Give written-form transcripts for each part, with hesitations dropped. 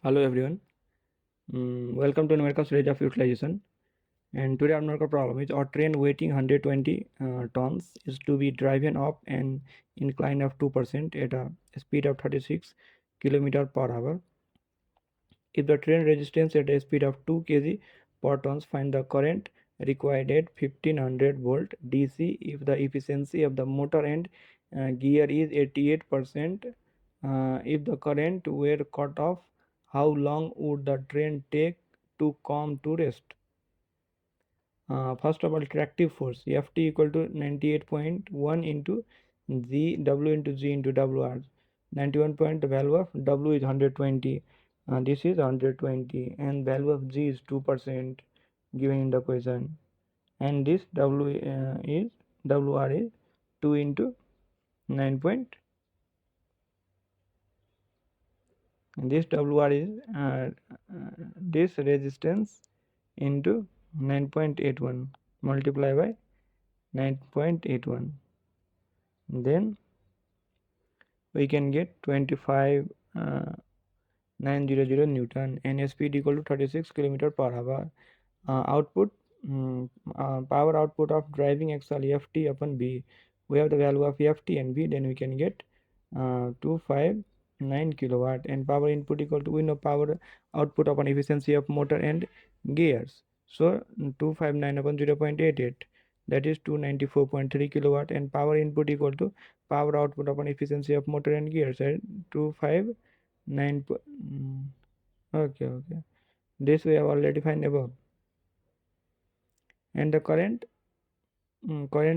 Hello everyone. Welcome to Numerical stage of utilization. And today our numerical problem is our train weighing 120 tons is to be driven up an incline of 2% at a speed of 36 km per hour. If the train resistance at a speed of 2 kg per tons, find the current required at 1500 volt DC if the efficiency of the motor and gear is 88%. If the current were cut off, how long would the train take to come to rest? First of all, tractive force Ft equal to 98.1 into G W into G into WR. 91 point, the value of W is 120. This is 120 and value of G is 2% given in the question, and this is WR is 2 into 9 point, and this WR is this resistance into 9.81 multiply by 9.81, then we can get 25,900 Newton and speed equal to 36 km per hour. Output power output of driving axle Ft upon B. We have the value of Ft and B, then we can get 259 kilowatt, and power input equal to, we know power output upon efficiency of motor and gears, so 259 upon 0.88, that is 294.3 kilowatt, and power input equal to power output upon efficiency of motor and gears at 259. Okay, this we have already find above. And the current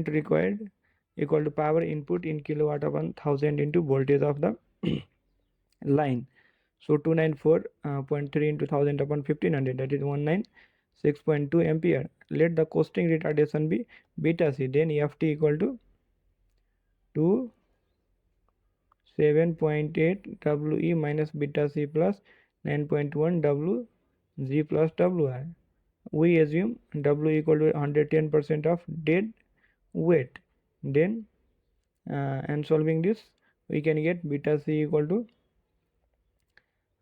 required equal to power input in kilowatt upon 1000 into voltage of the line, so 294.3 into 1000 upon 1500, that is 196.2 ampere. Let the costing retardation be beta c, then Ft equal to 7.8 We minus beta c plus 9.1 Wg plus Wi. We assume W equal to 110% of dead weight, then and solving this we can get beta c equal to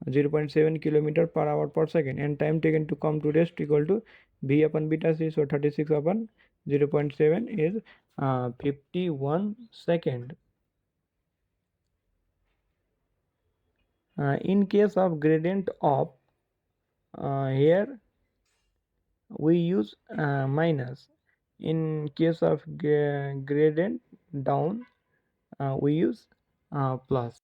0.7 km per hour per second, and time taken to come to rest equal to V upon beta c, so 36 upon 0.7 is 51 second. In case of gradient up, here we use minus. In case of gradient down, we use plus.